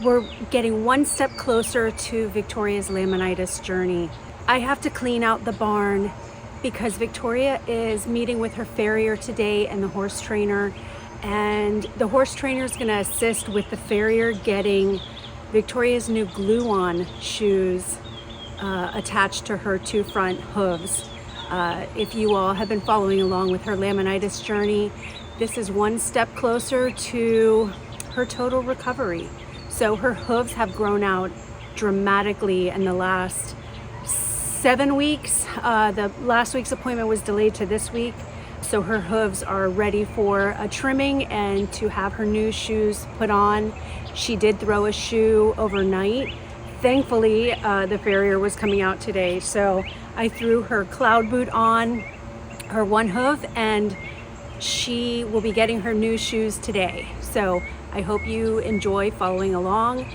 we're getting one step closer to Victoria's laminitis journey. I have to clean out the barn because Victoria is meeting with her farrier today and the horse trainer, and the horse trainer is going to assist with the farrier getting Victoria's new glue-on shoes attached to her two front hooves. If you all have been following along with her laminitis journey, this is one step closer to her total recovery. So her hooves have grown out dramatically in the last 7 weeks. The last week's appointment was delayed to this week. So her hooves are ready for a trimming and to have her new shoes put on. She did throw a shoe overnight. Thankfully, the farrier was coming out today. So I threw her cloud boot on her one hoof, and she will be getting her new shoes today. So I hope you enjoy following along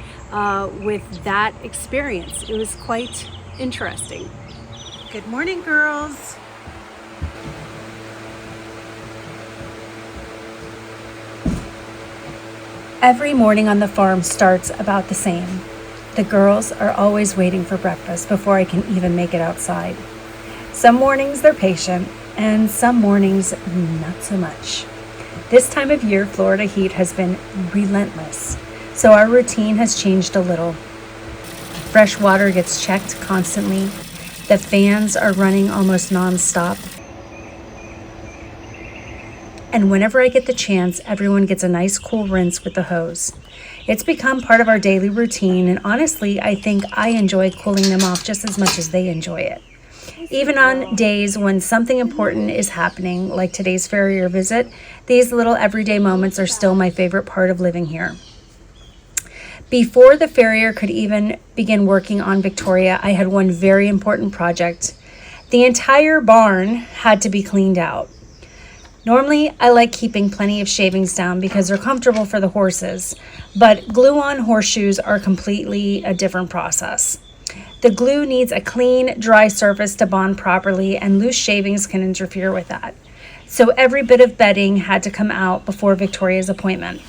with that experience. It was quite interesting. Good morning, girls. Every morning on the farm starts about the same. The girls are always waiting for breakfast before I can even make it outside. Some mornings they're patient, and some mornings not so much. This time of year, Florida heat has been relentless, so our routine has changed a little. Fresh water gets checked constantly. The fans are running almost non-stop. And whenever I get the chance, everyone gets a nice cool rinse with the hose. It's become part of our daily routine, and honestly, I think I enjoy cooling them off just as much as they enjoy it. Even on days when something important is happening, like today's farrier visit, these little everyday moments are still my favorite part of living here. Before the farrier could even begin working on Victoria, I had one very important project. The entire barn had to be cleaned out. Normally, I like keeping plenty of shavings down because they're comfortable for the horses, but glue-on horseshoes are completely a different process. The glue needs a clean, dry surface to bond properly, and loose shavings can interfere with that. So every bit of bedding had to come out before Victoria's appointment.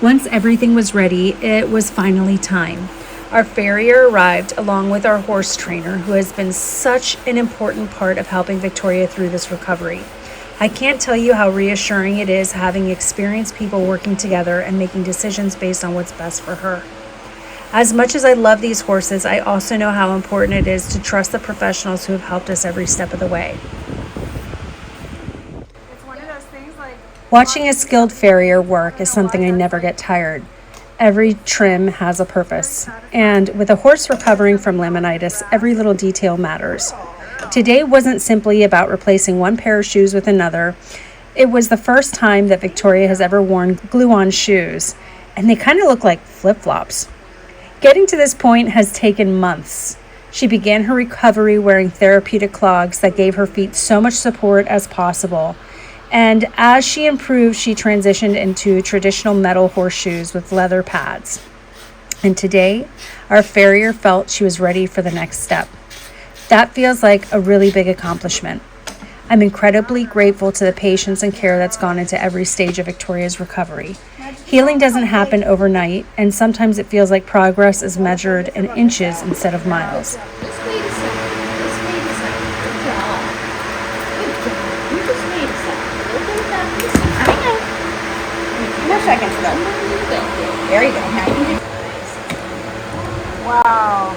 Once everything was ready, it was finally time. Our farrier arrived along with our horse trainer, who has been such an important part of helping Victoria through this recovery. I can't tell you how reassuring it is having experienced people working together and making decisions based on what's best for her. As much as I love these horses, I also know how important it is to trust the professionals who have helped us every step of the way. Watching a skilled farrier work is something I never get tired. Every trim has a purpose, and with a horse recovering from laminitis, every little detail matters. Today wasn't simply about replacing one pair of shoes with another. It was the first time that Victoria has ever worn glue-on shoes, and they kind of look like flip-flops. Getting to this point has taken months. She began her recovery wearing therapeutic clogs that gave her feet so much support as possible. And as she improved, she transitioned into traditional metal horseshoes with leather pads. And today, our farrier felt she was ready for the next step. That feels like a really big accomplishment. I'm incredibly grateful to the patience and care that's gone into every stage of Victoria's recovery. Healing doesn't happen overnight, and sometimes it feels like progress is measured in inches instead of miles. Just wait a second. Just wait a second. Good job. Good job. You just wait a second. We'll get that this time. I know. A few more seconds though. There you go. Now you can do. Wow.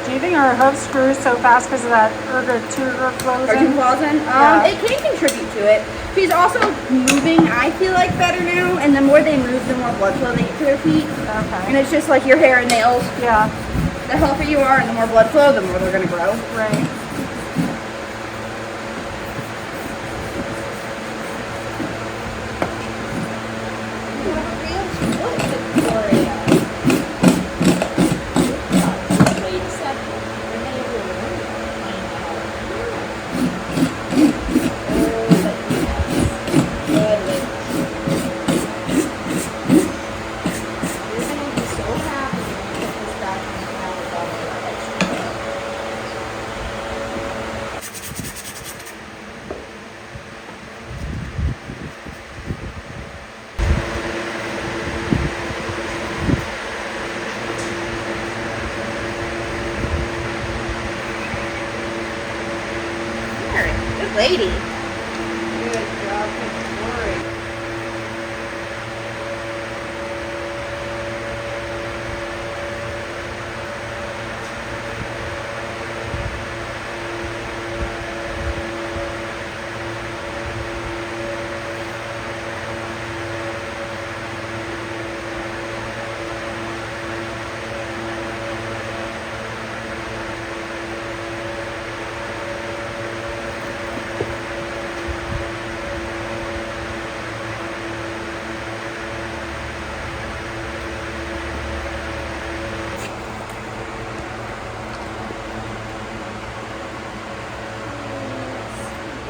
Do you think her hoof screws so fast because of that Cartoon closing? It can contribute to it. She's also moving, I feel like, better now. And the more they move, the more blood flow they get to their feet. Okay. And it's just like your hair and nails. Yeah. The healthier you are and the more blood flow, the more they're going to grow. Right. Good lady. Good job, Victoria.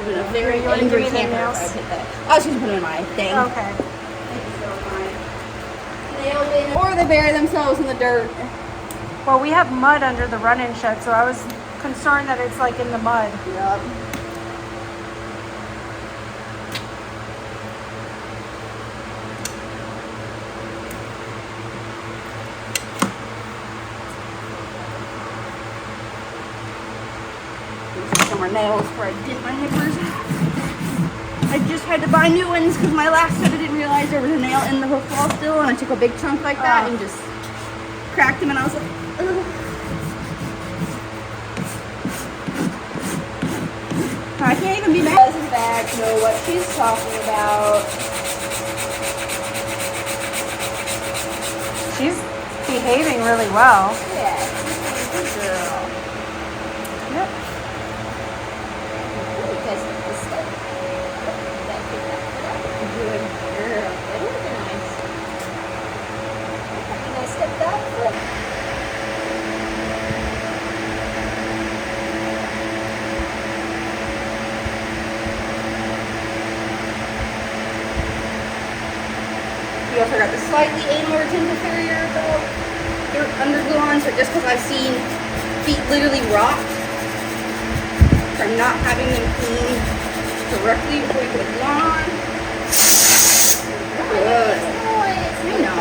A very angry camper. Oh, she's putting in my thing. Okay. Or they bury themselves in the dirt. Well, we have mud under the run-in shed, so I was concerned that it's like in the mud. Yep. Some more nails where I did my nippers. I just had to buy new ones because my last set I didn't realize there was a nail in the hoof wall still, and I took a big chunk like that and just cracked them, and I was like, ugh. I can't even be mad. Doesn't back know what she's talking about. She's behaving really well. Yeah, good girl. Yep. Because this stuff. Good girl. That was nice. Can I step that foot? We also got the slightly anal retentive Farrier though. They're underglue on, so just because I've seen feet literally rot from not having them cleaned correctly before you put a glue on. Good. I know.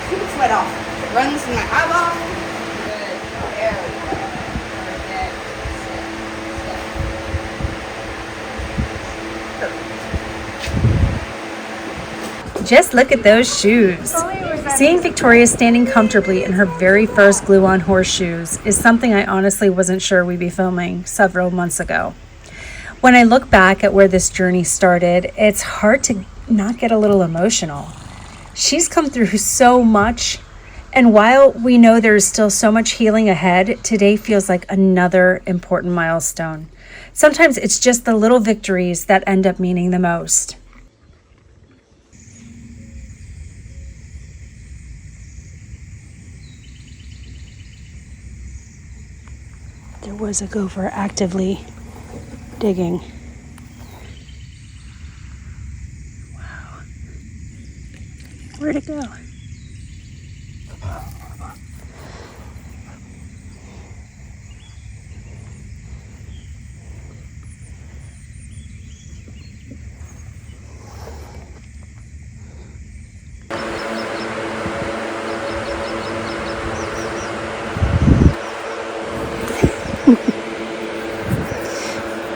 Keep the sweat off. It runs in my eyeball. Good. There we go. Just look at those shoes. Seeing Victoria standing comfortably in her very first glue-on horseshoes is something I honestly wasn't sure we'd be filming several months ago. When I look back at where this journey started, it's hard to not get a little emotional. She's come through so much, and while we know there's still so much healing ahead, today feels like another important milestone. Sometimes it's just the little victories that end up meaning the most. There was a gopher actively digging. Wow. Where'd it go?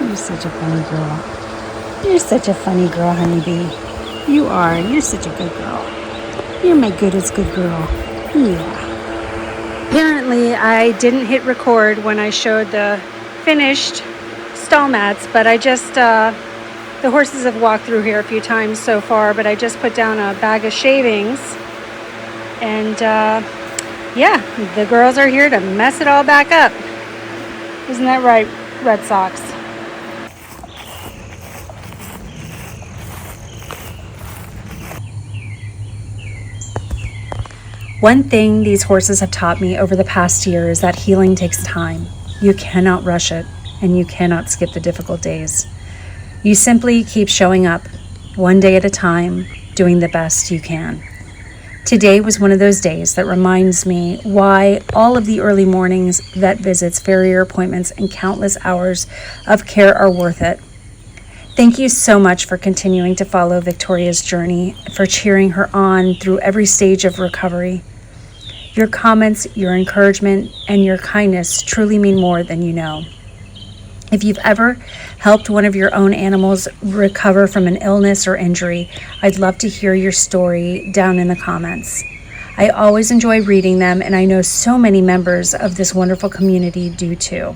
You're such a funny girl. You're such a funny girl, honeybee. You are. You're such a good girl. You're my goodest good girl. Yeah. Apparently, I didn't hit record when I showed the finished stall mats, but I just, the horses have walked through here a few times so far, but I just put down a bag of shavings. And, yeah, the girls are here to mess it all back up. Isn't that right, Red Sox? One thing these horses have taught me over the past year is that healing takes time. You cannot rush it, and you cannot skip the difficult days. You simply keep showing up, one day at a time, doing the best you can. Today was one of those days that reminds me why all of the early mornings, vet visits, farrier appointments, and countless hours of care are worth it. Thank you so much for continuing to follow Victoria's journey, for cheering her on through every stage of recovery. Your comments, your encouragement, and your kindness truly mean more than you know. If you've ever helped one of your own animals recover from an illness or injury, I'd love to hear your story down in the comments. I always enjoy reading them, and I know so many members of this wonderful community do too.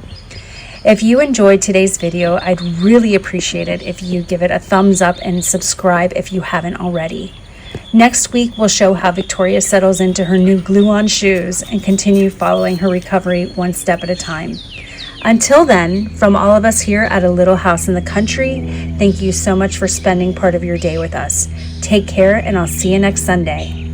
If you enjoyed today's video, I'd really appreciate it if you give it a thumbs up and subscribe if you haven't already. Next week, we'll show how Victoria settles into her new glue-on shoes and continue following her recovery one step at a time. Until then, from all of us here at A Little House in the Country, thank you so much for spending part of your day with us. Take care, and I'll see you next Sunday.